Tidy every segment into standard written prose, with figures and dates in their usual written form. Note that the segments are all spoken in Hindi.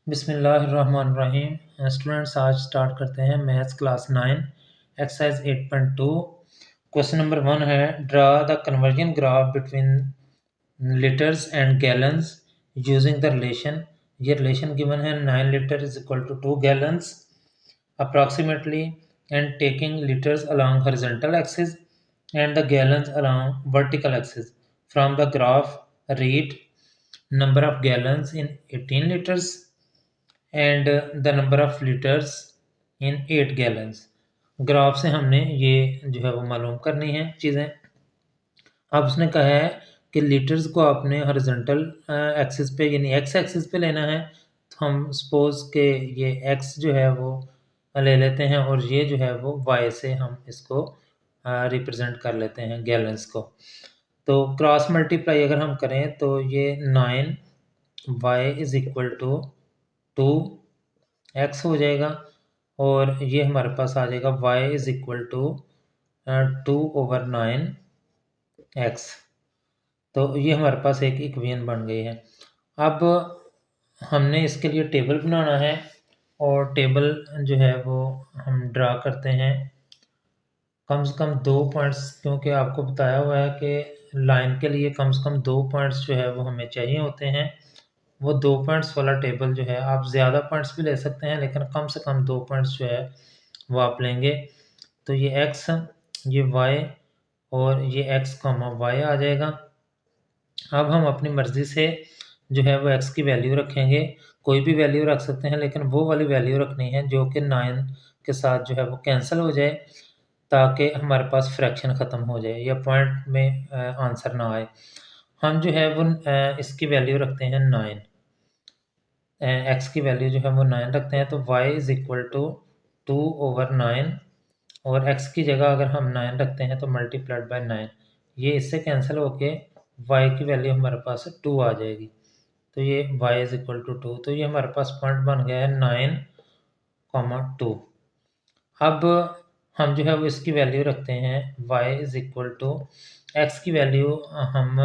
बिस्मिल्लाहिर्रहमानिर्रहीम। स्टूडेंट्स, आज स्टार्ट करते हैं maths class 9 exercise 8.2। Question number 1 है, draw the conversion graph between litres and gallons using the relation. ये रिलेशन गिवन है 9 litre is equal to 2 gallons approximately and taking liters along horizontal axis and the gallons along vertical axis. From the graph, read number of gallons in 18 liters and the number of litres in 8 gallons. Graph से हमने ये जो है वो मालूम करनी है चीज़ें। अब उसने कहा है कि लीटर्स को आपने हॉरिजॉन्टल एक्सिस पे यानी एक्स एक्सिस पे लेना है। तो हम सपोज के ये एक्स जो है वो ले लेते हैं और ये जो है वो वाई से हम इसको रिप्रेजेंट कर लेते हैं गैलन्स को। तो क्रॉस मल्टीप्लाई अगर हम करें तो ये 9 y is equal to 2 x हो जाएगा और ये हमारे पास आ जाएगा y is equal to 2/9 x. तो ये हमारे पास एक इक्वेशन बन गई है। अब हमने इसके लिए टेबल बनाना है और टेबल जो है वो हम ड्रा करते हैं। कम से कम 2 पॉइंट्स, क्योंकि आपको बताया हुआ है कि लाइन के लिए कम से कम 2 पॉइंट्स जो है वो हमें चाहिए होते हैं। वो 2 पॉइंट्स वाला टेबल जो है, आप ज़्यादा पॉइंट्स भी ले सकते हैं लेकिन कम से कम 2 पॉइंट्स जो है वो आप लेंगे। तो ये x, ये y और ये x, y आ जाएगा। अब हम अपनी मर्ज़ी से जो है वो x की वैल्यू रखेंगे। कोई भी वैल्यू रख सकते हैं लेकिन वो वाली वैल्यू रखनी है जो कि 9 के साथ जो है वो कैंसिल हो जाए, ताकि हमारे पास फ्रैक्शन ख़त्म हो जाए या पॉइंट में आंसर ना आए। हम जो है वो इसकी वैल्यू रखते हैं 9, एक्स की वैल्यू जो है वो 9 रखते हैं। तो y इज इक्वल टू 2/9 और x की जगह अगर हम 9 रखते हैं तो मल्टीप्लाइड बाय 9, ये इससे कैंसिल होके y की वैल्यू हमारे पास 2 आ जाएगी। तो ये y इज इक्वल टू 2, तो ये हमारे पास पॉइंट बन गया है 9,2। अब हम जो है वो इसकी वैल्यू रखते हैं y is equal to x की वैल्यू हम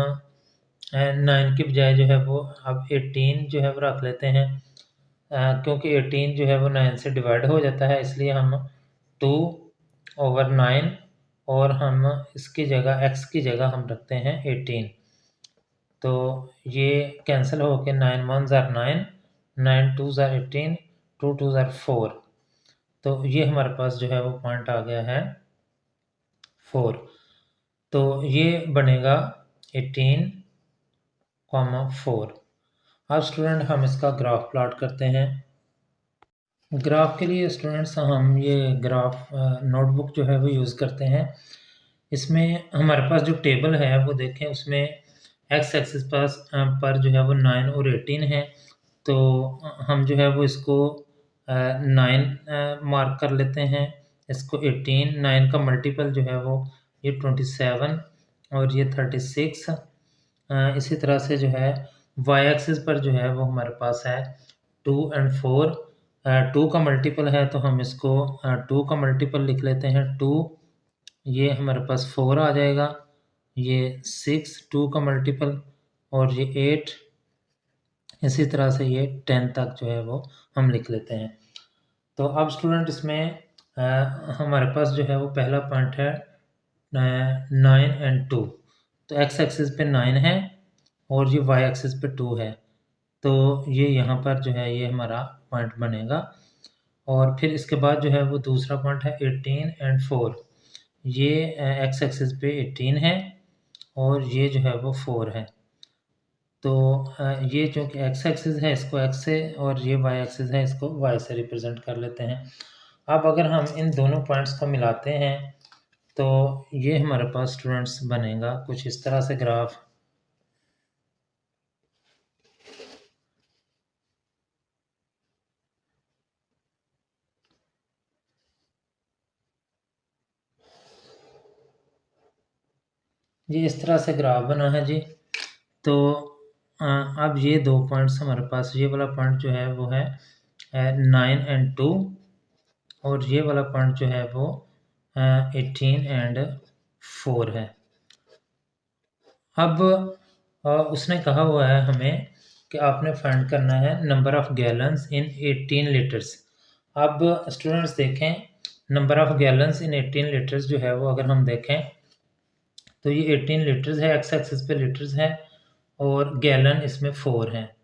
9 की बजाय जो है वो अब 18 जो है वो रख लेते हैं, क्योंकि 18 जो है वो 9 से डिवाइड हो जाता है, इसलिए हम 2/9 और हम इसकी जगह x की जगह हम रखते हैं 18। तो ये कैंसिल हो के 9 1 ज़ार 9, 9 2 ज़ार 18, 2 2 ज़ार 4। तो ये हमारे पास जो है वो पॉइंट आ गया है 4। तो ये बनेगा 18,4। अब स्टूडेंट हम इसका ग्राफ प्लॉट करते हैं। ग्राफ के लिए स्टूडेंट्स हम ये ग्राफ नोटबुक जो है वो यूज़ करते हैं। इसमें हमारे पास जो टेबल है वो देखें, उसमें एक्स एक्सिस पर जो है वो 9 और 18 है। तो हम जो है वो इसको 9 मार्क कर लेते हैं, इसको 18, 9 का मल्टीपल जो है वो ये 27 और ये 36। इसी तरह से जो है वाई एक्सिस पर जो है वो हमारे पास है 2 और 4। 2 का मल्टीपल है तो हम इसको 2 का मल्टीपल लिख लेते हैं 2, ये हमारे पास 4 आ जाएगा। ये 6 2 का मल्टीपल और ये 8, इसी तरह से ये 10 तक जो है वो हम लिख लेते हैं। तो अब स्टूडेंट इसमें हमारे पास जो है वो पहला पॉइंट है 9 और 2। तो एक्स एक्सिस पे 9 है और ये वाई एक्सिस पे 2 है। तो ये यहाँ पर जो है ये हमारा पॉइंट बनेगा। और फिर इसके बाद जो है वो दूसरा पॉइंट है 18 और 4। ये एक्स एक्सिस पे 18 है और ये जो है वो 4 है। तो ये जो कि एक्स एक्सिस है इसको एक्स से और ये वाई एक्सिस है इसको वाई से रिप्रेजेंट कर लेते हैं। अब अगर हम इन दोनों पॉइंट्स को मिलाते हैं तो ये हमारे पास स्टूडेंट्स बनेगा कुछ इस तरह से ग्राफ। ये इस तरह से ग्राफ बना है जी। तो अब ये 2 पॉइंट्स हमारे पास, ये वाला पॉइंट जो है वो है 9 और 2 और ये वाला पॉइंट जो है वो 18 और 4 है। अब उसने कहा हुआ है हमें कि आपने फाइंड करना है number of gallons in 18 litres. अब स्टूडेंट्स देखें, number of gallons in 18 litres जो है वो अगर हम देखें तो ये 18 लीटर्स है, एक्स एक्सिस पे लीटर्स है और गैलन इसमें 4 हैं।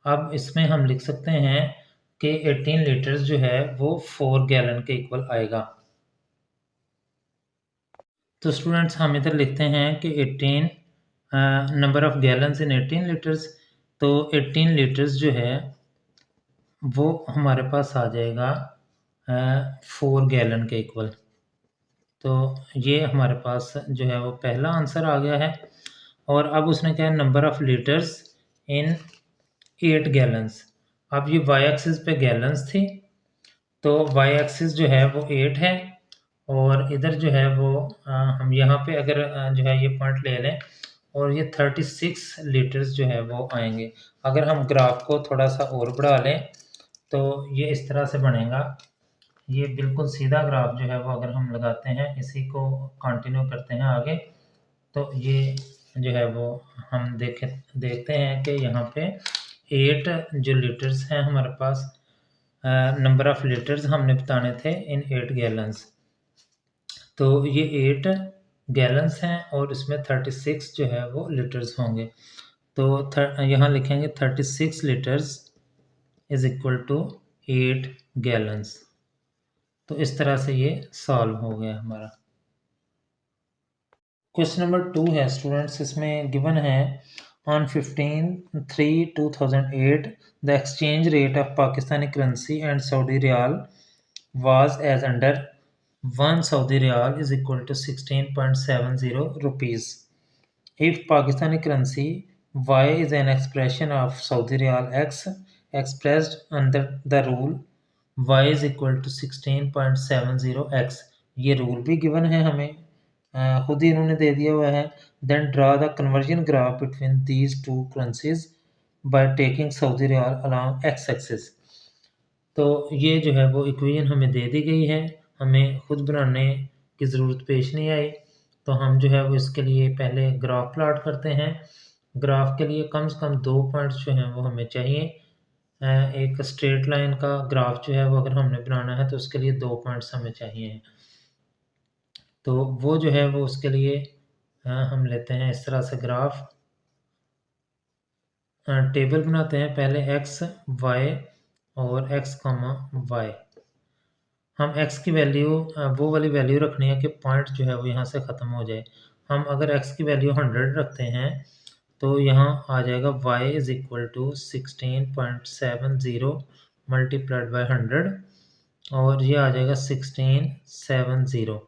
अब इसमें हम लिख सकते हैं कि 18 लीटर्स जो है वो 4 गैलन के इक्वल आएगा। तो स्टूडेंट्स हम इधर लिखते हैं कि 18 number of gallons in 18 litres, तो 18 लीटर्स जो है वो हमारे पास आ जाएगा 4 गैलन के इक्वल। तो ये हमारे पास जो है वो पहला आंसर आ गया है। और अब उसने क्या है, number of litres in 8 gallons. अब ये वाई एक्सिस पे गैलन्स थी, तो वाई एक्सिस जो है वो 8 है और इधर जो है वो हम यहाँ पे अगर जो है ये पॉइंट ले लें और ये 36 लीटर्स जो है वो आएंगे। अगर हम ग्राफ को थोड़ा सा और बढ़ा लें तो ये इस तरह से बनेगा। ये बिल्कुल सीधा ग्राफ जो है वो अगर हम लगाते हैं, इसी को कंटिन्यू करते हैं आगे, तो ये जो है वो हम देखते हैं कि यहाँ पे 8 जो लीटर्स हैं हमारे पास, नंबर ऑफ़ लीटर्स हमने बताने थे इन 8 गैलन्स। तो ये 8 गैलन्स हैं और इसमें 36 जो है वो लीटर्स होंगे। तो यहाँ लिखेंगे 36 litres is equal to 8 gallons. तो इस तरह से ये सॉल्व हो गया हमारा। क्वेश्चन नंबर 2 है स्टूडेंट्स, इसमें गिवन है on 15/3/2008 the exchange rate of Pakistani currency and Saudi riyal was as under 1 Saudi Riyal is equal to 16.70 rupees. If Pakistani currency Y is an expression of Saudi Riyal X expressed under the rule Y is equal to 16.70x, ये रूल भी गिवन है हमें, खुद ही इन्होंने दे दिया हुआ है। Then draw the conversion graph between these two currencies by taking Saudi riyal along x axis. तो ये जो है वो इक्वेशन हमें दे दी गई है, हमें खुद बनाने की ज़रूरत पेश नहीं आई। तो हम जो है वो इसके लिए पहले ग्राफ प्लॉट करते हैं। ग्राफ के लिए कम से कम 2 पॉइंट्स जो हैं वो हमें चाहिए। एक स्ट्रेट लाइन का ग्राफ जो है वो अगर हमने बनाना है तो उसके लिए 2 पॉइंट्स हमें चाहिए। तो वो जो है वो उसके लिए हम लेते हैं इस तरह से ग्राफ, टेबल बनाते हैं पहले एक्स वाई और x, y। हम x की वैल्यू वो वाली वैल्यू रखनी है कि पॉइंट जो है वो यहाँ से ख़त्म हो जाए। हम अगर x की वैल्यू 100 रखते हैं तो यहाँ आ जाएगा y is equal to 16.70 multiplied by 100 और ये आ जाएगा 1670।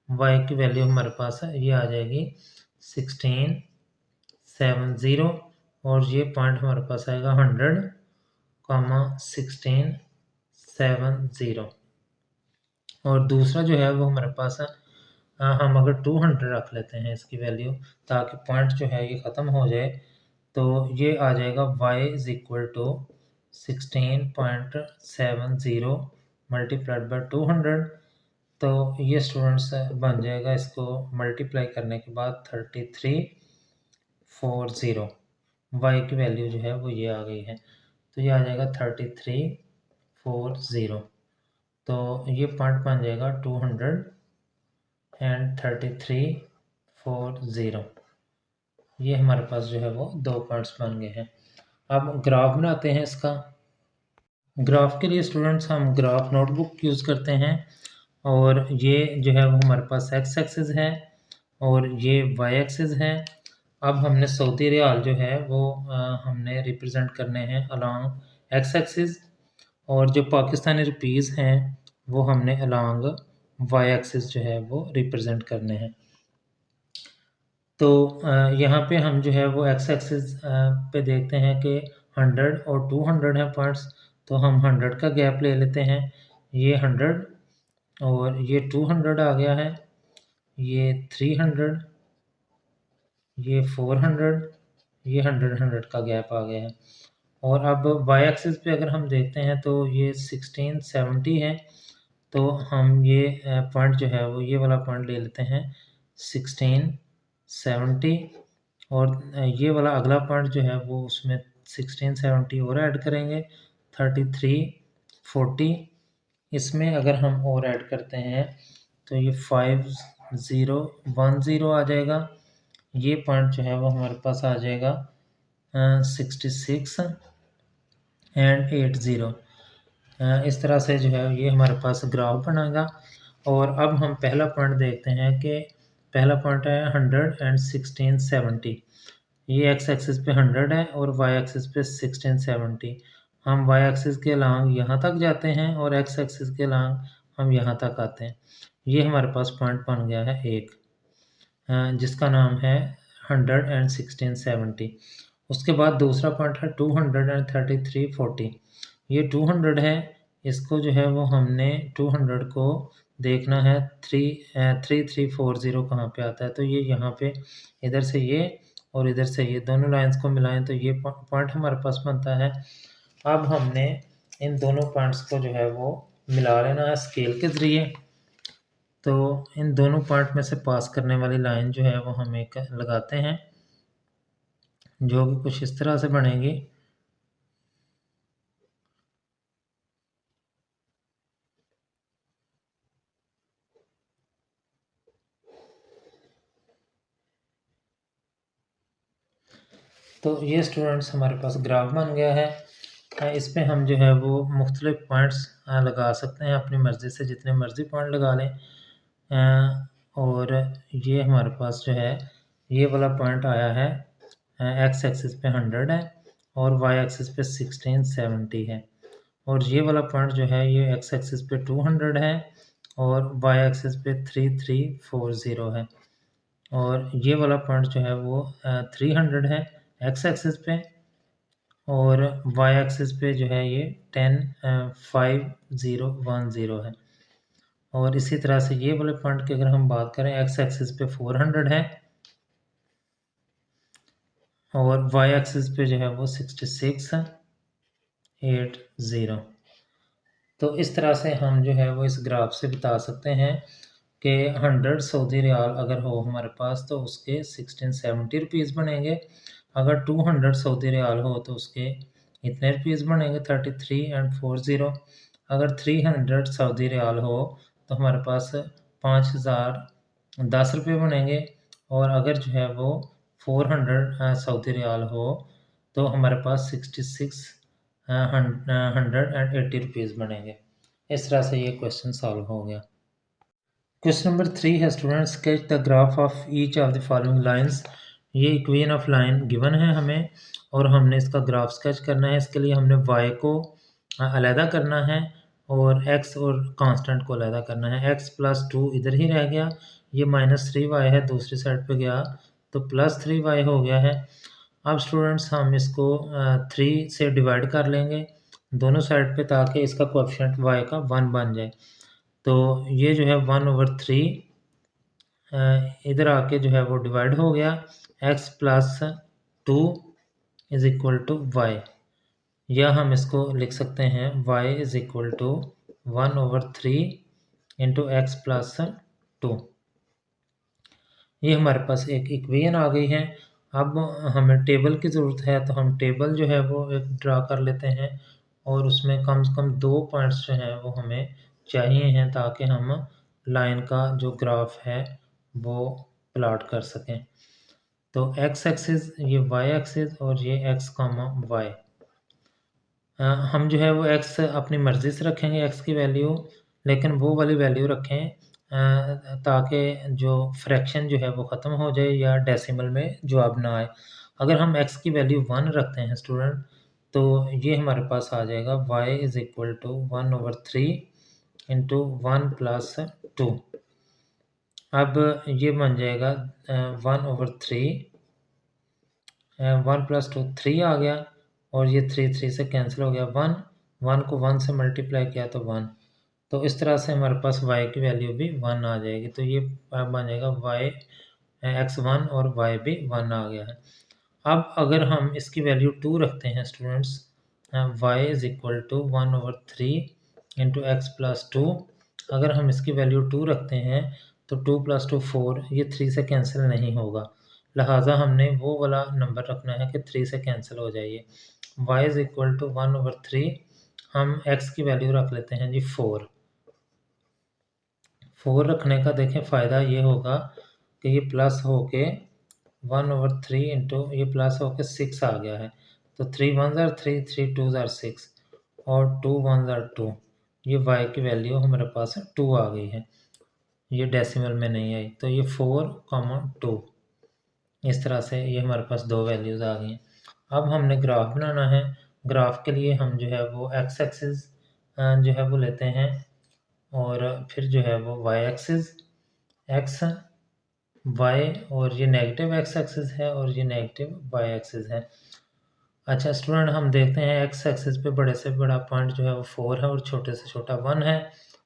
y की वैल्यू हमारे पास है, ये आ जाएगी 1670 और ये पॉइंट हमारे पास आएगा 100, 1670। और दूसरा जो है वो हमारे पास है, हम अगर 200 रख लेते हैं इसकी वैल्यू ताकि पॉइंट जो है ये ख़त्म हो जाए, तो ये आ जाएगा y is equal to 16.70 multiplied by 200। तो ये स्टूडेंट्स बन जाएगा, इसको मल्टीप्लाई करने के बाद 3340। y की वैल्यू जो है वो ये आ गई है, तो ये आ जाएगा 3340। तो ये पॉइंट बन जाएगा 23340। ये हमारे पास जो है वो 2 पॉइंट्स बन गए हैं। अब ग्राफ बनाते हैं इसका। ग्राफ के लिए स्टूडेंट्स हम ग्राफ नोटबुक यूज़ करते हैं और ये जो है वो हमारे पास एक्स एक्सिस है और ये वाई एक्सिस है। अब हमने सऊदी रियाल जो है वो हमने रिप्रेजेंट करने हैं अलॉन्ग एक्स एक्सिस और जो पाकिस्तानी रुपीज़ हैं वो हमने अलॉन्ग वाई एक्सिस जो है वो रिप्रेजेंट करने हैं। तो यहाँ पे हम जो है वो एक्स एक्सिस पे देखते हैं कि 100 और 200 हैं पॉइंट्स, तो हम 100 का गैप ले लेते हैं। ये 100 और ये 200 आ गया है, ये 300, ये 400, ये 100 का गैप आ गया है। और अब वाई एक्सिस पे अगर हम देखते हैं तो ये 1670 है, तो हम ये पॉइंट जो है वो ये वाला पॉइंट ले लेते हैं 1670 और ये वाला अगला पॉइंट जो है वो उसमें 1670 और ऐड करेंगे 3340। इसमें अगर हम और ऐड करते हैं तो ये 5010 आ जाएगा। ये पॉइंट जो है वो हमारे पास आ जाएगा 66 एंड 80। इस तरह से जो है ये हमारे पास ग्राफ बनेगा। और अब हम पहला पॉइंट देखते हैं कि पहला पॉइंट है 100 एंड 1670। ये एक्स एक्सिस पे 100 है और वाई एक्सिस पे 1670। हम वाई एक्सिस के लॉन्ग यहाँ तक जाते हैं और एक्स एक्सिस के लॉन्ग हम यहाँ तक आते हैं। ये हमारे पास पॉइंट बन गया है एक, जिसका नाम है 100 एंड 1670। उसके बाद दूसरा पॉइंट है 200 एंड 3340। ये 200 है, इसको जो है वो हमने 200 को देखना है 3340 कहाँ पे आता है। तो ये यहाँ पे इधर से ये और इधर से ये दोनों लाइंस को मिलाएं तो ये पॉइंट हमारे पास बनता है। अब हमने इन दोनों पॉइंट्स को जो है वो मिला लेना है स्केल के ज़रिए। तो इन दोनों पॉइंट में से पास करने वाली लाइन जो है वो हम एक लगाते हैं, जो कि कुछ इस तरह से बनेगी। तो ये स्टूडेंट्स हमारे पास ग्राफ बन गया है। इस पे हम जो है वो मुख्तलिफ पॉइंट्स लगा सकते हैं अपनी मर्ज़ी से, जितने मर्ज़ी पॉइंट लगा लें। और ये हमारे पास जो है ये वाला पॉइंट आया है, एक्स एक्सिस पे 100 है और वाई एक्सिस पे 1670 है। और ये वाला पॉइंट जो है ये एक्स एक्सिस पे 200 है और वाई एक्सिस पे 3340 है। और ये वाला पॉइंट जो है वो 300 है एक्स एक्सिस पे और वाई एक्सिस पे जो है ये 5010 है। और इसी तरह से ये वाले पॉइंट की अगर हम बात करें, एक्स एक्सिस पे 400 है और वाई एक्सिस पे जो है वो 6680। तो इस तरह से हम जो है वो इस ग्राफ से बता सकते हैं कि 100 सऊदी रियाल अगर हो हमारे पास तो उसके 1670 रुपीज़ बनेंगे। अगर 200 सऊदी रियाल हो तो उसके इतने रुपीज़ बनेंगे 3340। अगर 300 सऊदी रियाल हो तो हमारे पास 5010 बनेंगे। और अगर जो है वो 400 सऊदी रियाल हो तो हमारे पास 180 रुपीज़ बनेंगे। इस तरह से ये क्वेश्चन सॉल्व हो गया। क्वेश्चन नंबर 3 है student, sketch the graph of each of the following lines. ये इक्वेशन ऑफ लाइन गिवन है हमें और हमने इसका ग्राफ स्केच करना है। इसके लिए हमने y को अलहदा करना है और x और कांस्टेंट को अलहदा करना है। x + 2 इधर ही रह गया, ये -3y है, दूसरी साइड पे गया तो +3y हो गया है। अब स्टूडेंट्स हम इसको 3 से डिवाइड कर लेंगे दोनों साइड पे ताकि इसका कोएफिशिएंट y का 1 बन जाए। तो ये जो है 1/3 इधर आके जो है वो डिवाइड हो गया। x + 2 = y, या हम इसको लिख सकते हैं y = 1/3 × x + 2। ये हमारे पास एक इक्वेशन आ गई है। अब हमें टेबल की ज़रूरत है तो हम टेबल जो है वो एक ड्रा कर लेते हैं और उसमें कम से कम 2 पॉइंट्स जो हैं वो हमें चाहिए हैं ताकि हम लाइन का जो ग्राफ है वो प्लॉट कर सकें। तो x एक्सिस, ये y एक्सिस और ये x, y। हम जो है वो x अपनी मर्ज़ी से रखेंगे x की वैल्यू, लेकिन वो वाली वैल्यू रखें ताकि जो फ्रैक्शन जो है वो ख़त्म हो जाए या डेसिमल में जवाब ना आए। अगर हम x की वैल्यू 1 रखते हैं स्टूडेंट तो ये हमारे पास आ जाएगा y = 1/3 × 1 + 2। अब ये बन जाएगा 1/3, 1 + 2 3 आ गया और ये 3 से कैंसिल हो गया। 1 को 1 से मल्टीप्लाई किया तो 1। तो इस तरह से हमारे पास y की वैल्यू भी 1 आ जाएगी। तो ये बन जाएगा y x1 और y भी 1 आ गया है। अब अगर हम इसकी वैल्यू 2 रखते हैं स्टूडेंट्स, y = 1/3 × x + 2। अगर हम इसकी वैल्यू 2 रखते हैं तो 2 + 2 4, ये 3 से कैंसिल नहीं होगा, लिहाजा हमने वो वाला नंबर रखना है कि 3 से कैंसिल हो जाइए। y इज इक्वल टू 1/3, हम x की वैल्यू रख लेते हैं जी 4। 4 रखने का देखें फ़ायदा ये होगा कि ये प्लस होके 1/3 इंटू ये प्लस होके 6 आ गया है, तो 3 1 आर 3, 3 2 आर 6 और 2 1 आर 2। ये y की वैल्यू हमारे पास 2 आ गई है, ये डेसिमल में नहीं आई, तो ये 4, 2 इस तरह से ये हमारे पास दो वैल्यूज़ आ गई हैं। अब हमने ग्राफ बनाना है। ग्राफ के लिए हम जो है वो x एक्सिस जो है वो लेते हैं और फिर जो है वो y एक्सिस x y और ये नेगेटिव x एक्सिस है और ये नेगेटिव y एक्सिस है। अच्छा स्टूडेंट, हम देखते हैं x एक्सिस पे बड़े से बड़ा पॉइंट जो है वो 4 है और छोटे से छोटा 1 है,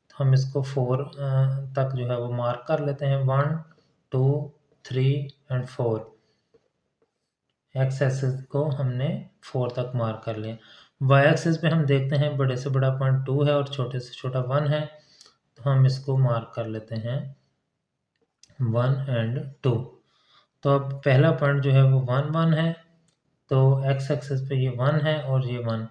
तो हम इसको 4 तक जो है वो मार्क कर लेते हैं। 1 2 3 एंड 4। एक्स एक्सिस को हमने 4 तक मार्क कर लिया। वाई एक्सिस पे हम देखते हैं बड़े से बड़ा पॉइंट 2 है और छोटे से छोटा 1 है, तो हम इसको मार्क कर लेते हैं 1 एंड 2। तो अब पहला पॉइंट जो है वो 1 1 है, तो एक्स एक्सिस पे ये 1 है और ये 1,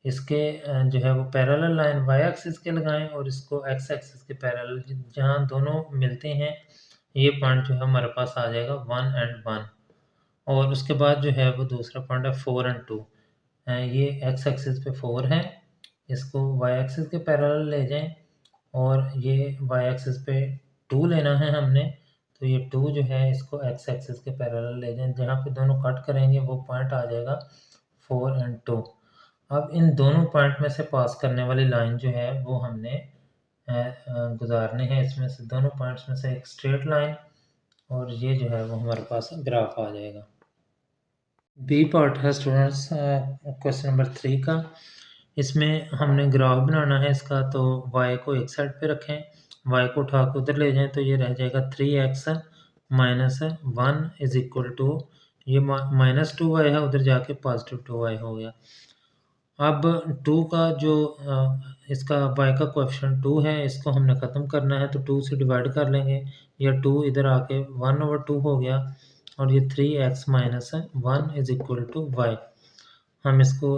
इसके जो है वो पैरेलल लाइन वाई एक्सिस के लगाएं और इसको एक्स एक्सिस के पैरेलल जहाँ दोनों मिलते हैं ये पॉइंट जो है हमारे पास आ जाएगा 1 एंड 1। और उसके बाद जो है वो दूसरा पॉइंट है 4 एंड 2। ये एक्स एक्सिस पे 4 है, इसको वाई एक्सिस के पैरेलल ले जाएं और ये वाई एक्सिस पे 2 लेना है हमने, तो ये 2 जो है इसको एक्स एक्सिस के पैरेलल ले जाएं, जहाँ पे दोनों कट करेंगे वो पॉइंट आ जाएगा 4 एंड 2। अब इन दोनों पॉइंट में से पास करने वाली लाइन जो है वो हमने गुजारने हैं इसमें से, दोनों पॉइंट्स में से एक स्ट्रेट लाइन, और ये जो है वो हमारे पास ग्राफ आ जाएगा। बी पार्ट है स्टूडेंट्स क्वेश्चन नंबर 3 का। इसमें हमने ग्राफ बनाना है इसका, तो y को एक साइड पे रखें, y को उठा के उधर ले जाएं, तो ये रह जाएगा 3x minus 1 is equal to, ये माइनस 2y है, उधर जाके पॉजिटिव 2y हो गया। अब 2 का जो इसका y का कोएफिशिएंट 2 है, इसको हमने ख़त्म करना है, तो 2 से डिवाइड कर लेंगे, या 2 इधर आके 1/2 हो गया, और ये 3x minus 1 is equal to y. हम इसको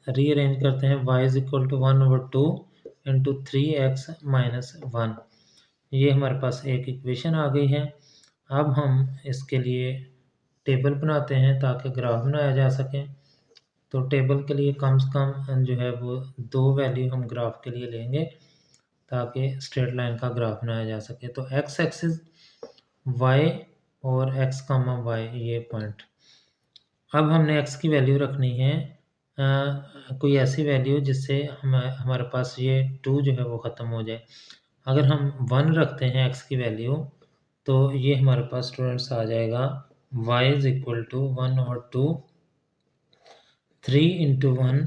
रीअरेंज करते हैं, y is equal to 1/2 into 3x minus 1। ये हमारे पास एक इक्वेशन आ गई है। अब हम इसके लिए टेबल बनाते हैं ताकि ग्राफ बनाया जा सके। तो टेबल के लिए कम से कम जो है वो 2 वैल्यू हम ग्राफ के लिए लेंगे ताकि स्ट्रेट लाइन का ग्राफ बनाया जा सके। तो x एक्सिस y और x कामा y ये पॉइंट। अब हमने x की वैल्यू रखनी है कोई ऐसी वैल्यू जिससे हमारे पास ये 2 जो है वो ख़त्म हो जाए। अगर हम 1 रखते हैं x की वैल्यू, तो ये हमारे पास स्टूडेंट्स आ जाएगा y is equal to 1/2 3 into 1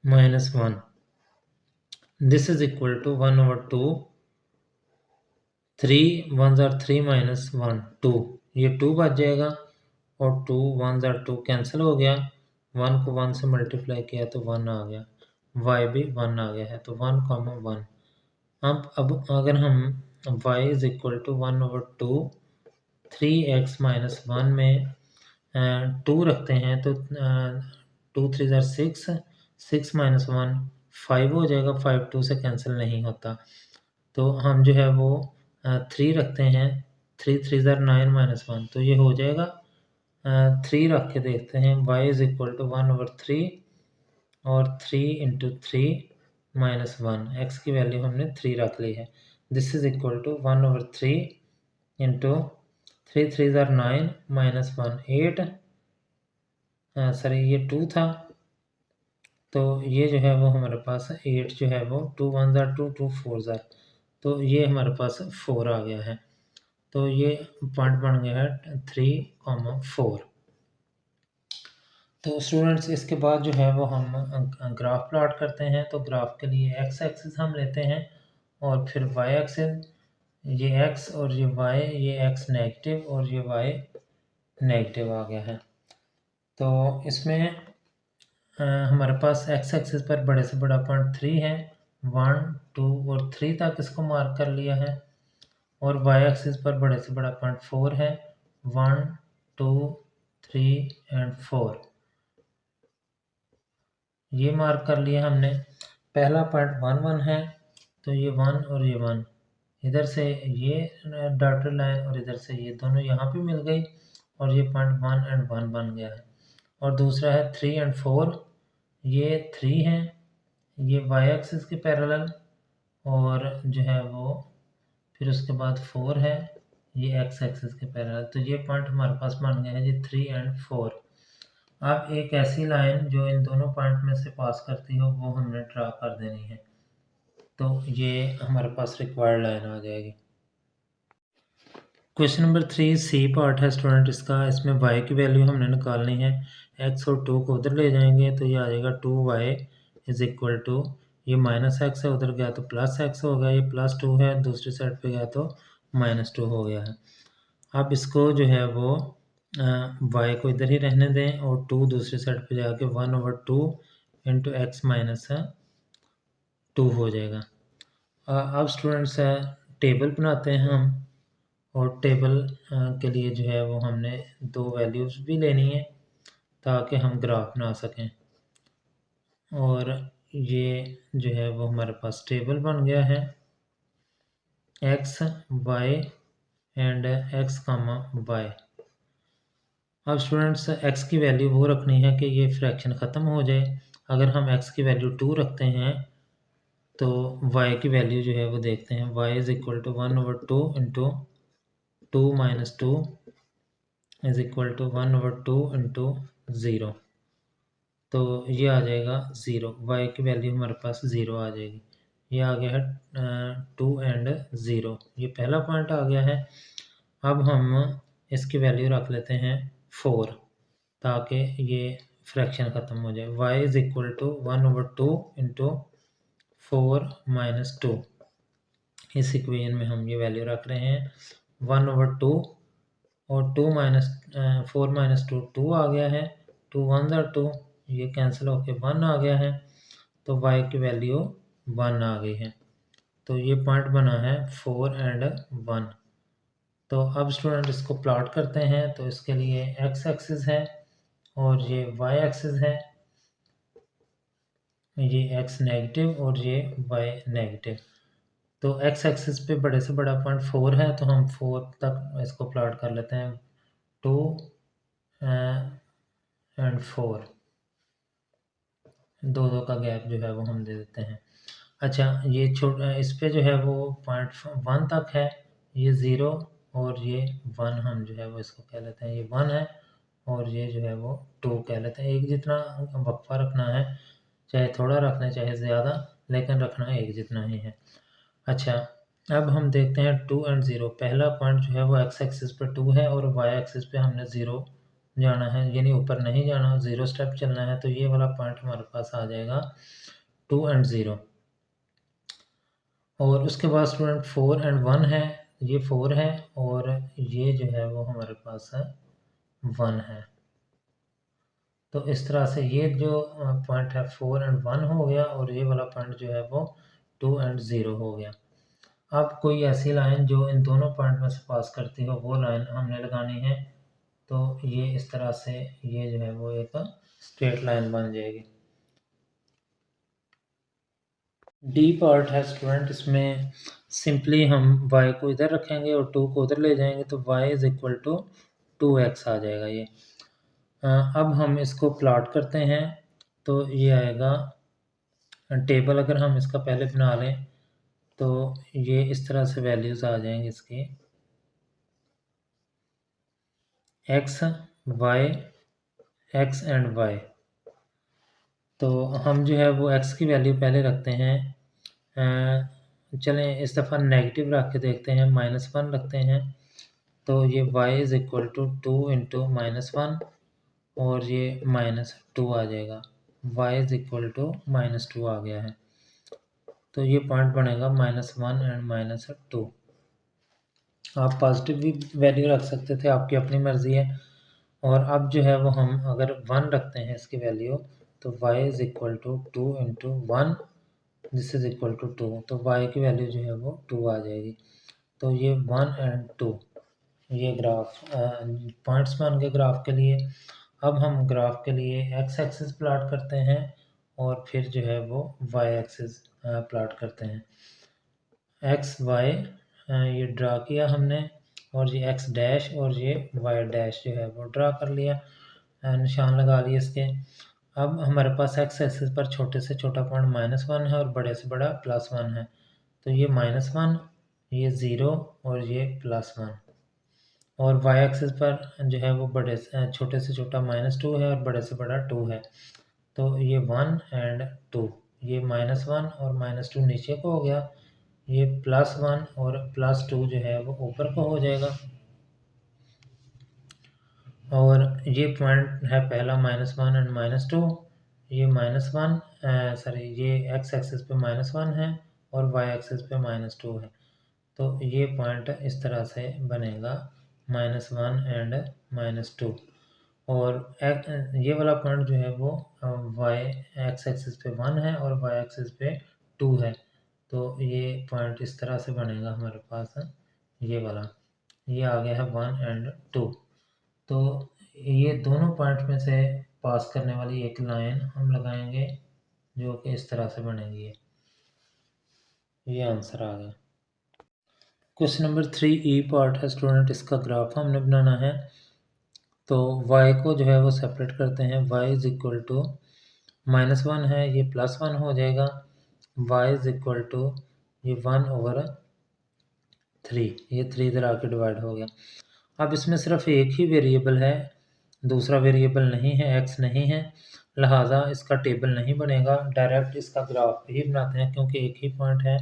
minus 1, this is equal to 1/2 3 1 or 3 minus 1 2, ये 2 बच जाएगा और 2 1 आर 2 कैंसिल हो गया, 1 को 1 से मल्टीप्लाई किया तो 1 आ गया, y भी 1 आ गया है, तो 1 कॉमा 1। अब अगर हम y is equal to 1/2 3x minus 1 में 2 रखते हैं, तो 2 3 ज़ार 6, 6 माइनस 1 5 हो जाएगा, 5 2 से कैंसिल नहीं होता, तो हम जो है वो 3 रखते हैं, 3 3 ज़ार 9 माइनस 1, तो ये हो जाएगा 3 रख के देखते हैं, y इज इक्वल टू 1/3 और 3 इंटू 3 माइनस 1, x की वैल्यू हमने 3 रख ली है, this is equal to 1/3 into 3 3 ज़ार 9 माइनस 1 8, सॉरी ये 2 था, तो ये जो है वो हमारे पास 8 जो है वो 2 1 ज़ार 2 2 4 ज़ार, तो ये हमारे पास 4 आ गया है, तो ये पॉइंट बन गया है 3,4। तो स्टूडेंट्स इसके बाद जो है वो हम ग्राफ प्लॉट करते हैं। तो ग्राफ के लिए एक्स एक्सिस हम लेते हैं और फिर वाई एक्सिस, ये एक्स और ये वाई, ये एक्स नेगेटिव और ये वाई नेगेटिव आ गया है। तो इसमें हमारे पास एक्स एक्सिस पर बड़े से बड़ा पॉइंट 3 है, 1 2 और 3 तक इसको मार्क कर लिया है, और वाई एक्सिस पर बड़े से बड़ा पॉइंट 4 है, 1 2 3 एंड 4। ये मार्क कर लिया हमने। पहला पॉइंट 1 1 है, तो ये 1 और ये 1, इधर से ये डॉटेड लाइन और इधर से ये दोनों यहाँ पे मिल गई और ये पॉइंट 1 एंड 1 बन गया है। और दूसरा है 3 एंड 4, ये 3 है, ये y एक्सिस के पैरेलल, और जो है वो फिर उसके बाद 4 है, ये x एक्सिस के पैरेलल। तो ये पॉइंट हमारे पास बन गया है जी 3 एंड 4। अब एक ऐसी लाइन जो इन दोनों पॉइंट में से पास करती हो वो हमने ड्रा कर देनी है, तो ये हमारे पास रिक्वायर्ड लाइन आ जाएगी। क्वेश्चन नंबर 3 सी पार्ट है स्टूडेंट इसका। इसमें y की वैल्यू हमने निकालनी है। x और 2 को उधर ले जाएंगे तो ये आ जाएगा 2y इज इक्वल टू, ये माइनस एक्स है, उधर गया तो प्लस एक्स हो गया, ये प्लस 2 है, दूसरी साइड पे गया तो माइनस 2 हो गया है। अब इसको जो है वो y को इधर ही रहने दें और 2 दूसरी साइड पे जाके 1/2 इंटू एक्स माइनस 2 हो जाएगा। अब स्टूडेंट्स टेबल बनाते हैं हम, और टेबल के लिए जो है वो हमने दो वैल्यूज़ भी लेनी है ताकि हम ग्राफ बना सकें। और ये जो है वो हमारे पास टेबल बन गया है x y and x, y। अब स्टूडेंट्स x की वैल्यू वो रखनी है कि ये फ्रैक्शन ख़त्म हो जाए। अगर हम x की वैल्यू 2 रखते हैं तो y की वैल्यू जो है वो देखते हैं, y is equal to 1/2 into 2 minus 2 is equal to 1/2 into 0। तो ये आ जाएगा 0, y की वैल्यू हमारे पास 0 आ जाएगी। ये आ गया है 2 एंड 0, ये पहला पॉइंट आ गया है। अब हम इसकी वैल्यू रख लेते हैं 4 ताकि ये फ्रैक्शन ख़त्म हो जाए। y is equal to 1/2 into 4 minus 2। इस इक्वेशन में हम ये वैल्यू रख रहे हैं 1/2 और 2 माइनस 4 माइनस 2 2 आ गया है, 2 1 2, ये कैंसिल होके 1 आ गया है, तो y की वैल्यू 1 आ गई है। तो ये पॉइंट बना है 4 एंड 1। तो अब स्टूडेंट इसको प्लॉट करते हैं, तो इसके लिए x एक्सिस है और ये y एक्सिस है, ये x नेगेटिव और ये y नेगेटिव। तो x एक्सिस पे बड़े से बड़ा पॉइंट 4 है, तो हम 4 तक इसको प्लॉट कर लेते हैं, 2 एंड 4, दो का गैप जो है वो हम दे देते हैं। अच्छा, ये इस पे जो है वो पॉइंट 1 तक है, ये 0 और ये 1, हम जो है वो इसको कह लेते हैं, ये 1 है और ये जो है वो 2 कह लेते हैं। एक जितना वक्फा रखना है, चाहे थोड़ा रखना चाहे ज़्यादा, लेकिन रखना एक जितना ही है। अच्छा, अब हम देखते हैं 2 एंड 0। पहला पॉइंट जो है वो x एक्सिस पे 2 है और y एक्सिस पे हमने 0 जाना है, यानी ऊपर नहीं जाना, 0 स्टेप चलना है, तो ये वाला पॉइंट हमारे पास आ जाएगा 2 एंड 0। और उसके बाद स्टूडेंट 4 एंड 1 है, ये 4 है और ये जो है वो हमारे पास है 1 है। तो इस तरह से ये जो पॉइंट है 4 एंड 1 हो गया और ये वाला पॉइंट जो है वो 2 एंड 0 हो गया। अब कोई ऐसी लाइन जो इन दोनों पॉइंट में से पास करती हो वो लाइन हमने लगानी है, तो ये इस तरह से ये जो है वो एक स्ट्रेट लाइन बन जाएगी। डी पार्ट है स्टूडेंट, इसमें सिंपली हम y को इधर रखेंगे और 2 को उधर ले जाएंगे, तो y is equal to 2x आ जाएगा ये। अब हम इसको प्लॉट करते हैं, तो ये आएगा टेबल। अगर हम इसका पहले बना लें तो ये इस तरह से वैल्यूज़ आ जाएंगे इसकी, x y x and y। तो हम जो है वो x की वैल्यू पहले रखते हैं, चलें इस दफ़ा नेगेटिव रख के देखते हैं, -1 रखते हैं, तो ये y is equal to 2 into -1 और ये -2 आ जाएगा, y इज़ इक्वल टू -2 आ गया है। तो ये पॉइंट बनेगा -1 एंड -2। आप पॉजिटिव भी वैल्यू रख सकते थे, आपकी अपनी मर्ज़ी है। और अब जो है वो हम अगर 1 रखते हैं इसकी वैल्यू, तो y is equal to 2 into 1 this is equal to 2, तो y की वैल्यू जो है वो 2 आ जाएगी। तो ये 1 एंड 2, ये ग्राफ पॉइंट्स बन गए ग्राफ के लिए। अब हम ग्राफ के लिए x एक्सिस प्लॉट करते हैं और फिर जो है वो वाई एक्सिस प्लॉट करते हैं। एक्स वाई ये ड्रा किया हमने, और ये एक्स डैश और ये वाई डैश जो है वो ड्रा कर लिया, निशान लगा लिए इसके। अब हमारे पास एक्स एक्सिस पर छोटे से छोटा पॉइंट -1 है और बड़े से बड़ा +1 है, तो ये -1, ये 0 और ये +1। और वाई एक्सिस पर जो है वो छोटे से छोटा -2 है और बड़े से बड़ा 2 है, तो ये 1 एंड 2, ये -1 और -2 नीचे को हो गया, ये +1 और +2 जो है वो ऊपर को हो जाएगा। और ये पॉइंट है पहला -1 एंड -2, ये ये एक्स एक्सिस पे -1 है और वाई एक्सिस पे -2 है, तो ये पॉइंट इस तरह से बनेगा -1 एंड -2। और ये वाला पॉइंट जो है वो वाई एक्स एक्सिस पे 1 है और वाई एक्सिस पे 2 है, तो ये पॉइंट इस तरह से बनेगा हमारे पास, ये वाला, ये आ गया है 1 एंड 2। तो ये दोनों पॉइंट में से पास करने वाली एक लाइन हम लगाएंगे जो कि इस तरह से बनेगी। ये आंसर आ गया। क्वेश्चन नंबर 3E पार्ट है स्टूडेंट, इसका ग्राफ हमने बनाना है। तो y को जो है वो सेपरेट करते हैं, y इज इक्वल टू -1 है, ये +1 हो जाएगा, y इज इक्वल टू ये 1/3, ये 3 इधर आके डिवाइड हो गया। अब इसमें सिर्फ एक ही वेरिएबल है, दूसरा वेरिएबल नहीं है, x नहीं है, लिहाजा इसका टेबल नहीं बनेगा, डायरेक्ट इसका ग्राफ ही बनाते हैं क्योंकि एक ही पॉइंट है।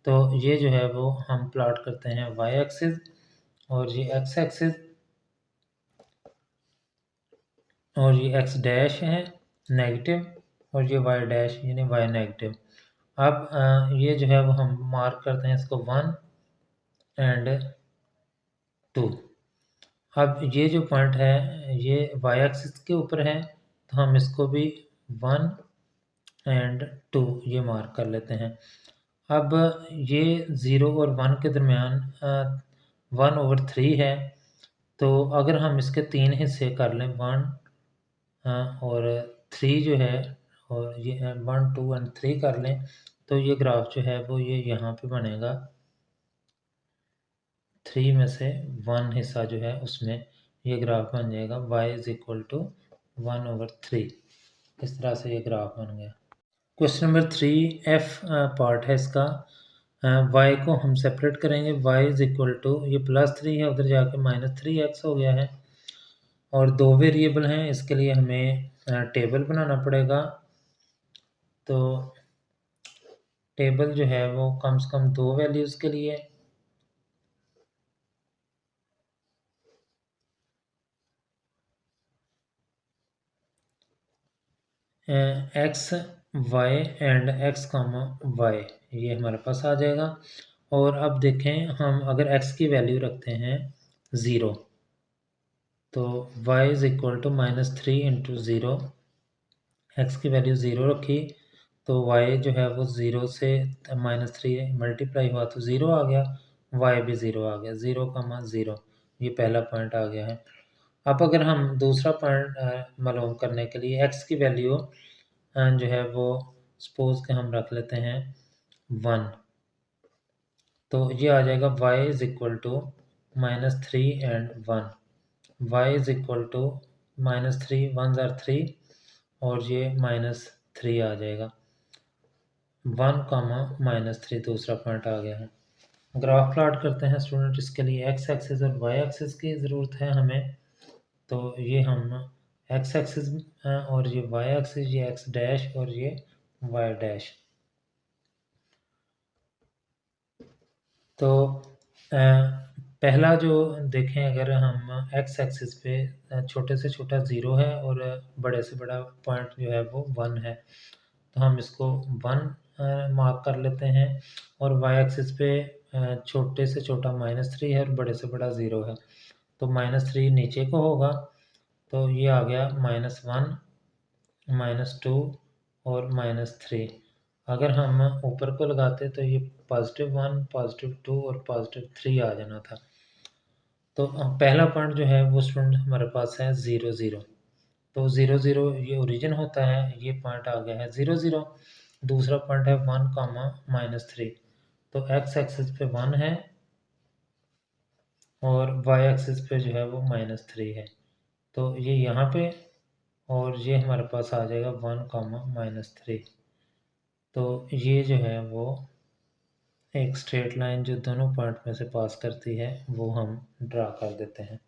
तो ये जो है वो हम प्लॉट करते हैं y एक्सिस, और ये x एक्सिस, और ये x डैश है नेगेटिव, और ये y डैश यानी y नेगेटिव। अब ये जो है वो हम मार्क करते हैं इसको 1 एंड 2। अब ये जो पॉइंट है ये y एक्सिस के ऊपर है, तो हम इसको भी 1 एंड 2 ये मार्क कर लेते हैं। अब ये 0 और 1 के दरमियान 1/3 है, तो अगर हम इसके 3 हिस्से कर लें, 1 और 3 जो है, और ये 1 2 एंड 3 कर लें, तो ये ग्राफ जो है वो ये यहाँ पे बनेगा। 3 में से 1 हिस्सा जो है उसमें ये ग्राफ बन जाएगा y इज इक्वल टू 1/3। इस तरह से ये ग्राफ बन गया। क्वेश्चन नंबर 3F पार्ट है इसका। y को हम सेपरेट करेंगे, y इज इक्वल टू ये +3 है, उधर जाके -3x हो गया है, और दो वेरिएबल हैं, इसके लिए हमें टेबल बनाना पड़ेगा। तो टेबल जो है वो कम से कम 2 वैल्यूज़ के लिए, x y and x comma y, ये हमारे पास आ जाएगा। और अब देखें, हम अगर x की वैल्यू रखते हैं 0, तो y is equal to -3 into 0, x की वैल्यू 0 रखी, तो y जो है वो 0 से -3 मल्टीप्लाई हुआ तो 0 आ गया, y भी 0 आ गया, 0,0, ये पहला पॉइंट आ गया है। अब अगर हम दूसरा पॉइंट मालूम करने के लिए x की वैल्यू जो है वो सपोज के हम रख लेते हैं 1, तो ये आ जाएगा y is equal to -3 and 1, y is equal to -3 1 ज़ार 3, और ये -3 आ जाएगा, 1,-3 दूसरा पॉइंट आ गया है। ग्राफ प्लॉट करते हैं स्टूडेंट, इसके लिए x एक्सिस और y एक्सिस की ज़रूरत है हमें। तो ये हम x एक्सिस और ये y एक्सिस, ये x डैश और ये y डैश। तो पहला जो देखें, अगर हम x एक्सिस पे छोटे से छोटा 0 है और बड़े से बड़ा पॉइंट जो है वो 1 है, तो हम इसको 1 मार्क कर लेते हैं, और y एक्सिस पे छोटे से छोटा -3 है और बड़े से बड़ा 0 है, तो -3 नीचे को होगा, तो ये आ गया -1 -2 और -3। अगर हम ऊपर को लगाते तो ये +1 +2 और +3 आ जाना था। तो पहला पॉइंट जो है वो स्टूडेंट हमारे पास है 0 0, तो 0 0 ये ओरिजिन होता है, ये पॉइंट आ गया है 0 0। दूसरा पॉइंट है 1 कामा -3, तो एक्स एक्सिस पे 1 है और वाई एक्सिस पे जो है वो -3 है, तो ये यहाँ पे और ये हमारे पास आ जाएगा 1 कामा -3। तो ये जो है वो एक स्ट्रेट लाइन जो दोनों पॉइंट में से पास करती है वो हम ड्रा कर देते हैं।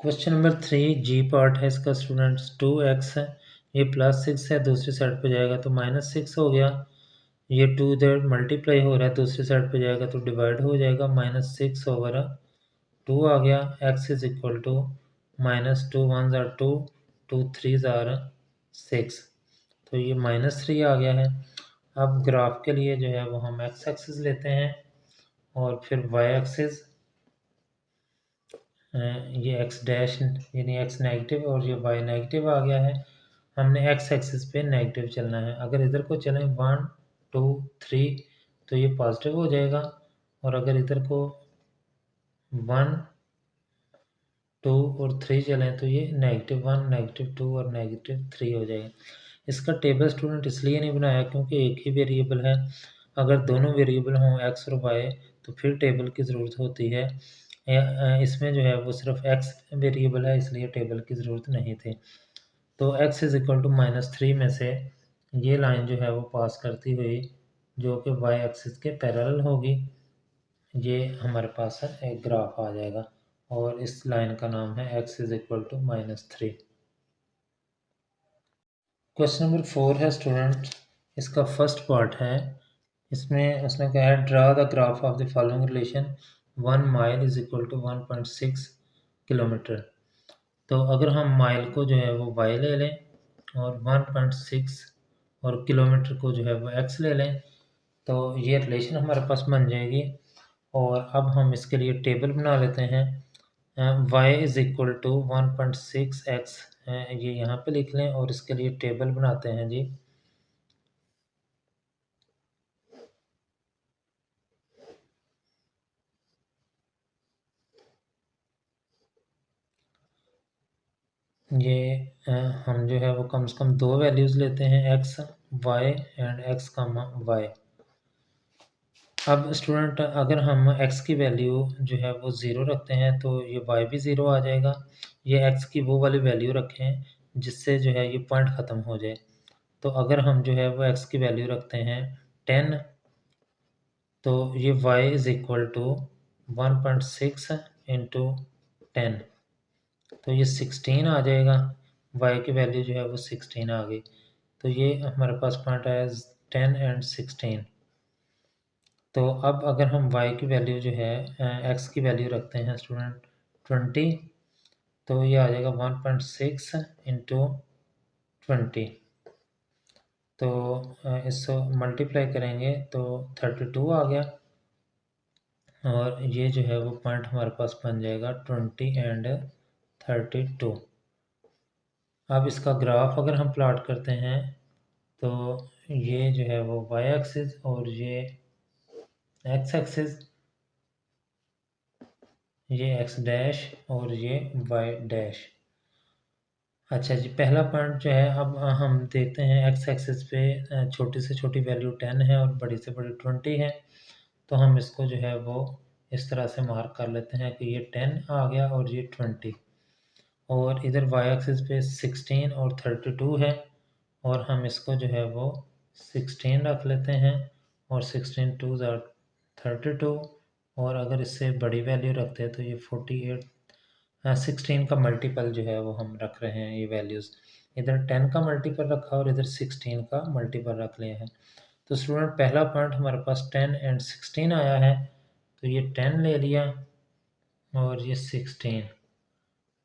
क्वेश्चन नंबर 3 जी पार्ट है इसका स्टूडेंट्स। 2x है, ये +6 है, दूसरी साइड पे जाएगा तो -6 हो गया। ये 2 इधर मल्टीप्लाई हो रहा है, दूसरी साइड पे जाएगा तो डिवाइड हो जाएगा, -6/2 आ गया। x is equal to -2 1s are 2, 2 3s are 6, तो ये -3 आ गया है। अब ग्राफ के लिए जो है वो हम x एक्सिस लेते हैं और फिर y एक्सिस, ये x डैश यानी x नेगेटिव और ये y नेगेटिव आ गया है। हमने x एक्सिस पे नेगेटिव चलना है। अगर इधर को चलें 1 2 3 तो ये पॉजिटिव हो जाएगा, और अगर इधर को 1 2 और 3 चलें तो ये -1 -2 और -3 हो जाएगा। इसका टेबल स्टूडेंट इसलिए नहीं बनाया क्योंकि एक ही वेरिएबल है। अगर दोनों वेरिएबल हों x और y तो फिर टेबल की ज़रूरत होती है। इसमें जो है वो सिर्फ x वेरिएबल है, इसलिए टेबल की ज़रूरत नहीं थी। तो x इज़ इक्वल टू -3 में से ये लाइन जो है वो पास करती हुई जो कि y एक्सिस के पैरेलल होगी, ये हमारे पास एक ग्राफ आ जाएगा और इस लाइन का नाम है x is equal to -3। Question number 4 है स्टूडेंट, इसका फर्स्ट पार्ट है। इसमें उसने कहा है draw the graph of the following relation 1 mile is equal to 1.6 kilometre. तो अगर हम माइल को जो है वो y ले लें और 1.6 और किलोमीटर को जो है वो x ले लें तो ये रिलेशन हमारे पास बन जाएगी। और अब हम इसके लिए टेबल बना लेते हैं। y is equal to 1.6x, ये यहाँ पे लिख लें और इसके लिए टेबल बनाते हैं जी। ये हम जो है वो कम से कम 2 वैल्यूज़ लेते हैं, x y and x comma y। अब स्टूडेंट अगर हम x की वैल्यू जो है वो 0 रखते हैं तो ये y भी 0 आ जाएगा। ये x की वो वाली वैल्यू रखें जिससे जो है ये पॉइंट ख़त्म हो जाए। तो अगर हम जो है वो x की वैल्यू रखते हैं 10 तो ये y is equal to 1.6 into 10, तो ये 16 आ जाएगा। y की वैल्यू जो है वो 16 आ गई, तो ये हमारे पास पॉइंट आया 10 एंड 16। तो अब अगर हम y की वैल्यू जो है x की वैल्यू रखते हैं स्टूडेंट 20, तो ये आ जाएगा 1.6 इंटू 20, तो इसको मल्टीप्लाई करेंगे तो 32 आ गया, और ये जो है वो पॉइंट हमारे पास बन जाएगा 20 एंड 32। अब इसका ग्राफ अगर हम प्लॉट करते हैं तो ये जो है वो y एक्सिस और ये x एक्सिस, ये x डैश और ये y डैश। अच्छा जी, पहला पॉइंट जो है अब हम देखते हैं x एक्सिस पे छोटी से छोटी वैल्यू 10 है और बड़ी से बड़ी 20 है, तो हम इसको जो है वो इस तरह से मार्क कर लेते हैं कि ये 10 आ गया और ये 20, और इधर y एक्सिस पे 16 और 32 है, और हम इसको जो है वो 16 रख लेते हैं और 16 2s are 32, और अगर इससे बड़ी वैल्यू रखते हैं तो ये 48, 16 का मल्टीपल जो है वो हम रख रहे हैं ये वैल्यूज़। इधर 10 का मल्टीपल रखा और इधर 16 का मल्टीपल रख लिया है। तो स्टूडेंट पहला पॉइंट हमारे पास 10 एंड 16 आया है, तो ये 10 ले लिया और ये 16,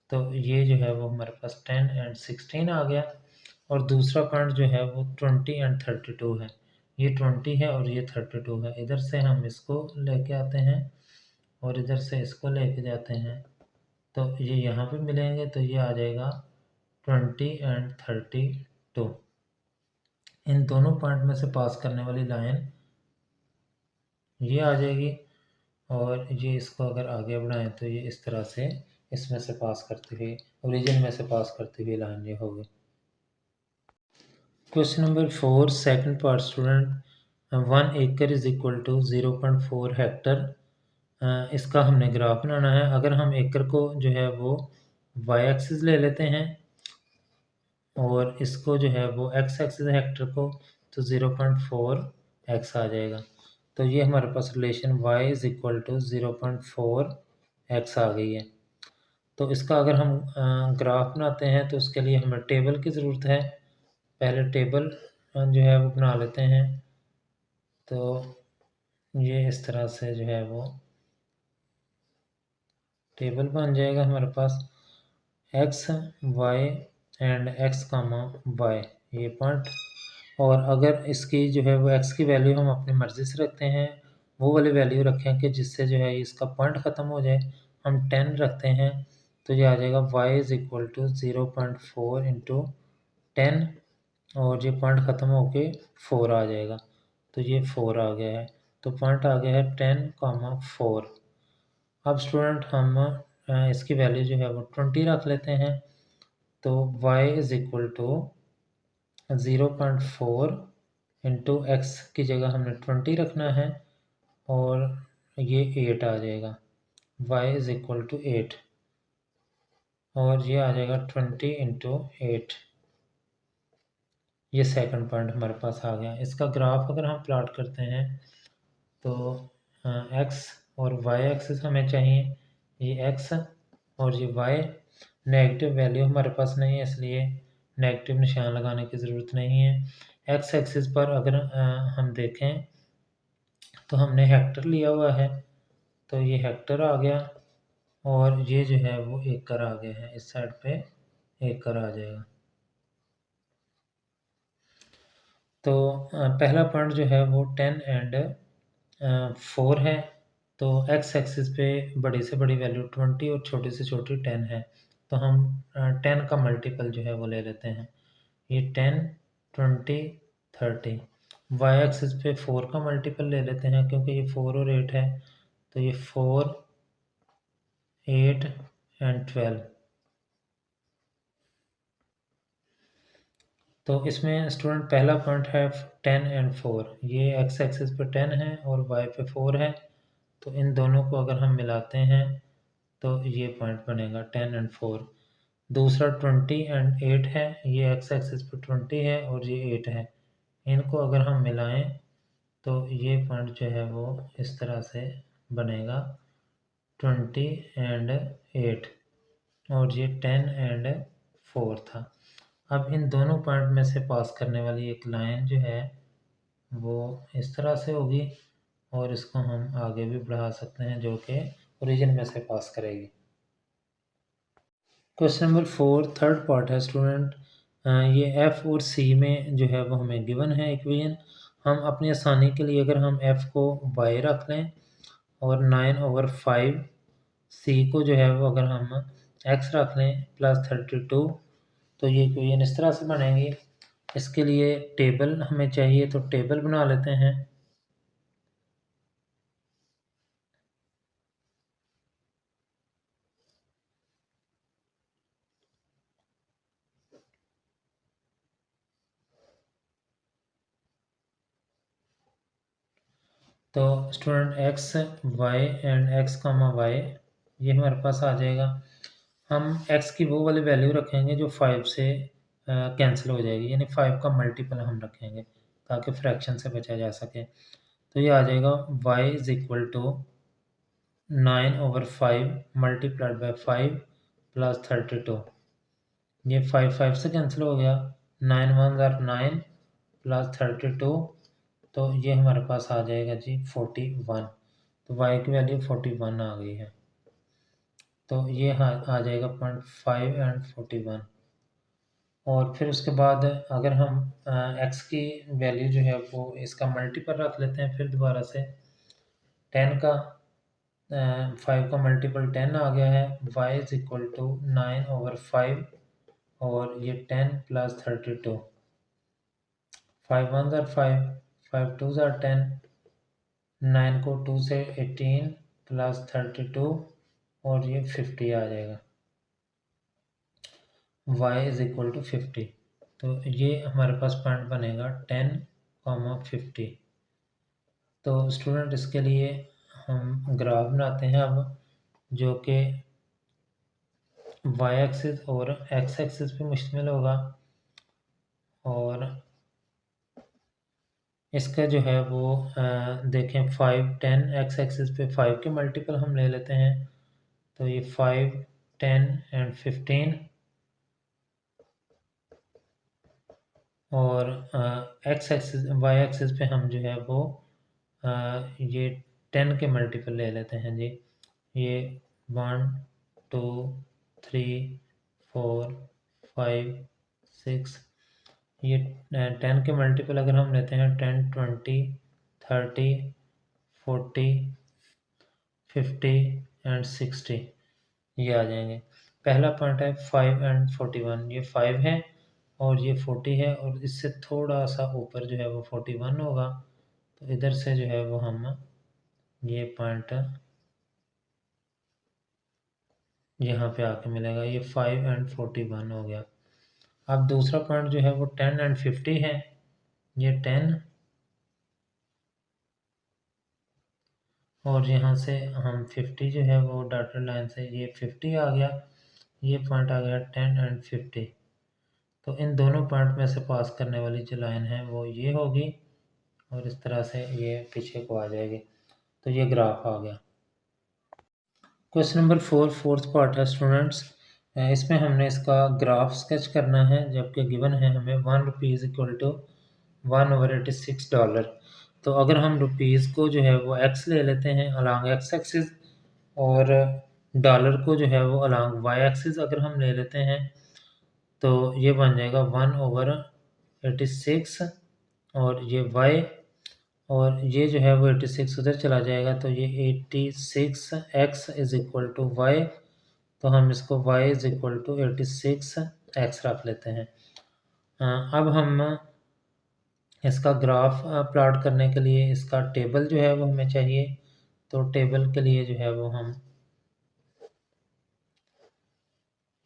तो ये जो है वो हमारे पास 10 एंड 16 आ गया। और दूसरा पॉइंट जो है वो 20 एंड 32 है, ये 20 है और ये 32 है। इधर से हम इसको लेके आते हैं और इधर से इसको लेके जाते हैं, तो ये यहाँ पे मिलेंगे, तो ये आ जाएगा 20 एंड 32। इन दोनों पॉइंट में से पास करने वाली लाइन ये आ जाएगी, और ये इसको अगर आगे बढ़ाएं तो ये इस तरह से इसमें से पास करती हुई, ओरिजिन में से पास करती हुई लाइन ये होगी। Question number 4 second part student, 1 एकड़ इज इक्वल टू 0.4 हेक्टर। इसका हमने ग्राफ बनाना है। अगर हम एकड़ को जो है वो वाई एक्सिस ले लेते हैं और इसको जो है वो एक्स एक्सिस हेक्टर को, तो 0.4 एक्स आ जाएगा। तो ये हमारे पास relation y is equal to 0.4 x आ गई है। तो इसका अगर हम ग्राफ बनाते हैं तो उसके लिए हमें टेबल की ज़रूरत है। पहले टेबल जो है वो बना लेते हैं। तो ये इस तरह से जो है वो टेबल बन जाएगा हमारे पास, x y and x comma y ये पॉइंट। और अगर इसकी जो है वो एक्स की वैल्यू हम अपनी मर्ज़ी से रखते हैं, वो वाली वैल्यू रखें कि जिससे जो है इसका पॉइंट ख़त्म हो जाए, हम 10 रखते हैं तो ये आ जाएगा y is equal to 0.4 into 10 और ये पॉइंट ख़त्म होके 4 आ जाएगा। तो ये 4 आ गया है, तो पॉइंट आ गया है 10,4। अब स्टूडेंट हम इसकी वैल्यू जो है वो 20 रख लेते हैं। तो y is equal to 0.4 into x की जगह हमने 20 रखना है और ये 8 आ जाएगा। y इज़ इक्वल टू 8 और ये आ जाएगा 20 इंटू 8। ये सेकंड पॉइंट हमारे पास आ गया। इसका ग्राफ अगर हम प्लॉट करते हैं तो एक्स और वाई एक्सिस हमें चाहिए, ये एक्स और ये वाई। नेगेटिव वैल्यू हमारे पास नहीं है इसलिए नेगेटिव निशान लगाने की ज़रूरत नहीं है। एक्स एक्सिस पर अगर हम देखें तो हमने हेक्टर लिया हुआ है, तो ये हेक्टर आ गया और ये जो है वो एकड़ आ गया है। इस साइड पे एकड़ आ जाएगा। तो पहला पॉइंट जो है वो 10 एंड 4 है। तो एक्स एक्सिस पे बड़ी से बड़ी वैल्यू 20 और छोटी से छोटी 10 है। तो हम 10 का मल्टीपल जो है वो ले लेते हैं। ये 10, 20, 30। वाई एक्सिस पे 4 का मल्टीपल ले लेते हैं क्योंकि ये 4 और 8 है। तो ये 4, 8 एंड 12। तो इसमें स्टूडेंट पहला पॉइंट है 10 एंड 4। ये एक्स एक्सिस पे 10 है और वाई पे 4 है। तो इन दोनों को अगर हम मिलाते हैं तो ये पॉइंट बनेगा 10 एंड 4। दूसरा 20 एंड 8 है। ये एक्स एक्सिस पे 20 है और ये 8 है। इनको अगर हम मिलाएं तो ये पॉइंट जो है वो इस तरह से बनेगा 20 एंड 8 और ये 10 एंड 4 था। अब इन दोनों पॉइंट में से पास करने वाली एक लाइन जो है वो इस तरह से होगी और इसको हम आगे भी बढ़ा सकते हैं जो कि ओरिजिन में से पास करेगी। क्वेश्चन नंबर 4 थर्ड पार्ट है स्टूडेंट। ये एफ और सी में जो है वो हमें गिवन है इक्वेशन। हम अपनी आसानी के लिए अगर हम एफ को y रख लें और 9/5 सी को जो है वो अगर हम x रख लें +32, तो ये इक्वेशन इस तरह से बनेगी। इसके लिए टेबल हमें चाहिए तो टेबल बना लेते हैं। तो student x y and x comma y ये हमारे पास आ जाएगा। हम x की वो वाली वैल्यू रखेंगे जो 5 से कैंसिल हो जाएगी, यानी 5 का मल्टीपल हम रखेंगे ताकि फ्रैक्शन से बचा जा सके। तो ये आ जाएगा y is equal to 9/5 multiplied by 5 plus 32। ये 5 5 से कैंसिल हो गया, 9 1 आर 9 प्लस 32, तो ये हमारे पास आ जाएगा जी 41। तो y की वैल्यू 41 आ गई है। तो ये आ जाएगा 0.5 एंड 41। और फिर उसके बाद अगर हम x की वैल्यू जो है वो इसका मल्टीपल रख लेते हैं, फिर दोबारा से 10 का 5 का मल्टीपल 10 आ गया है। y इज इक्वल टू 9/5 और ये 10 प्लस 32। 5 1 आर 5, 5 2 आर 10, 9 को 2 से 18 प्लस 32 और ये 50 आ जाएगा, y इज इक्वल टू 50। तो ये हमारे पास पॉइंट बनेगा 10, 50। तो स्टूडेंट इसके लिए हम ग्राफ बनाते हैं अब, जो कि y एक्सिस और x एक्सिस पे मुश्तमिल होगा, और इसका जो है वो देखें 5, 10 x एक्सिस पे 5 के मल्टीपल हम ले लेते हैं, तो ये 5, 10 एंड 15, और x एक्सिस y एक्सिस पे हम जो है वो ये 10 के मल्टीपल ले लेते हैं जी। ये 1, 2, 3, 4, 5, 6, ये 10 के मल्टीपल अगर हम लेते हैं 10, 20, 30, 40, 50 एंड 60 ये आ जाएंगे। पहला पॉइंट है 5 एंड 41, ये 5 है और ये 40 है, और इससे थोड़ा सा ऊपर जो है वो 41 होगा। तो इधर से जो है वो हम ये पॉइंट यहाँ पे आके मिलेगा, ये 5 एंड 41 हो गया। अब दूसरा पॉइंट जो है वो 10 एंड 50 है, ये 10 और यहाँ से हम 50 जो है वो डॉटेड लाइन से ये 50 आ गया, ये पॉइंट आ गया 10 एंड 50। तो इन दोनों पॉइंट में से पास करने वाली जो लाइन है वो ये होगी, और इस तरह से ये पीछे को आ जाएगी। तो ये ग्राफ आ गया। क्वेश्चन नंबर 4, फोर्थ पार्ट है स्टूडेंट्स। इसमें हमने इसका ग्राफ स्केच करना है, जबकि गिवन है हमें 1 रुपीज़ इक्वल टू 1/86 डॉलर। तो अगर हम रुपीज़ को जो है वो x ले लेते हैं अलॉन्ग x एक्सिस, और डॉलर को जो है वो अलॉन्ग y एक्सिस अगर हम ले लेते हैं, तो ये बन जाएगा 1/86, और ये y, और ये जो है वो 86 उधर चला जाएगा, तो ये 86x is equal to Y. तो हम इसको y is equal to 86x रख लेते हैं। अब हम इसका ग्राफ प्लॉट करने के लिए इसका टेबल जो है वो हमें चाहिए। तो टेबल के लिए जो है वो हम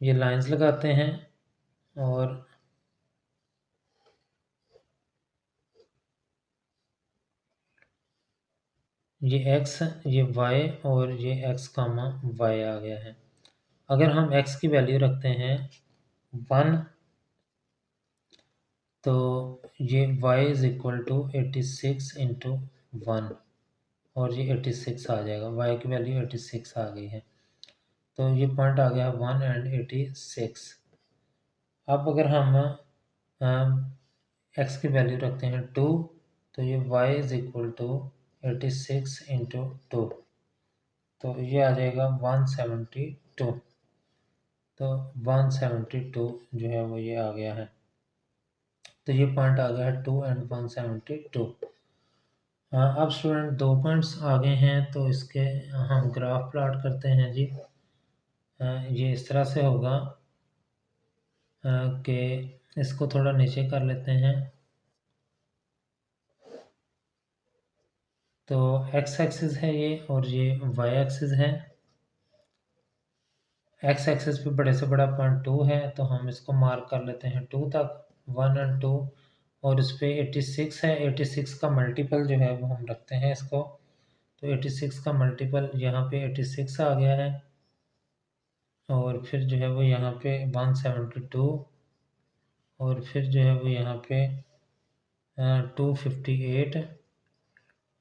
ये लाइंस लगाते हैं, और ये x, ये y, और ये x कामा y आ गया है। अगर हम x की वैल्यू रखते हैं 1, तो ये y is equal to 86 into 1, और ये 86 आ जाएगा, y की वैल्यू 86 आ गई है। तो ये पॉइंट आ गया 1/86। अब अगर हम x की वैल्यू रखते हैं 2, तो ये y is equal to 86 into 2, तो ये आ जाएगा 172। तो 172 जो है वो ये आ गया है। तो ये पॉइंट आ गया है 2 एंड 172। अब स्टूडेंट 2 पॉइंट्स आगे हैं, तो इसके हम ग्राफ प्लॉट करते हैं जी। ये इस तरह से होगा कि इसको थोड़ा नीचे कर लेते हैं। तो x एक्सिस है ये, और ये y एक्सिस है। x एक्सिस पे बड़े से बड़ा पॉइंट 2 है, तो हम इसको मार्क कर लेते हैं 2 तक, 1 एंड 2, और इस पर 86 है। 86 का मल्टीपल जो है वो हम रखते हैं इसको, तो 86 का मल्टीपल यहाँ पे 86 आ गया है, और फिर जो है वो यहाँ पे 172, और फिर जो है वो यहाँ पे 258,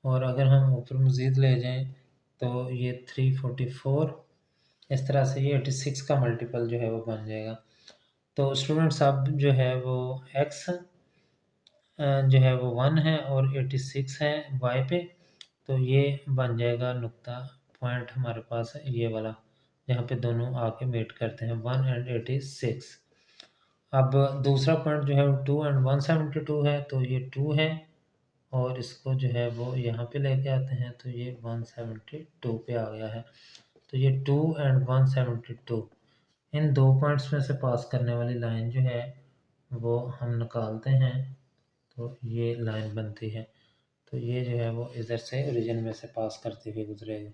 और अगर हम ऊपर मज़ीद ले जाएं तो ये 344। इस तरह से ये 86 का मल्टीपल जो है वो बन जाएगा। तो स्टूडेंट्स अब जो है वो x जो है वो 1 है और 86 है y पे, तो ये बन जाएगा नुक्ता पॉइंट हमारे पास है ये वाला, जहाँ पे दोनों आके मीट करते हैं 1 एंड 86। अब दूसरा पॉइंट जो है वो 2 एंड 172 है, तो ये 2 है, और इसको जो है वो यहाँ पे लेके आते हैं, तो ये 172 पे आ गया है। तो ये 2 एंड 172, इन दो पॉइंट्स में से पास करने वाली लाइन जो है वो हम निकालते हैं, तो ये लाइन बनती है। तो ये जो है वो इधर से ओरिजिन में से पास करते हुए गुजरेगी।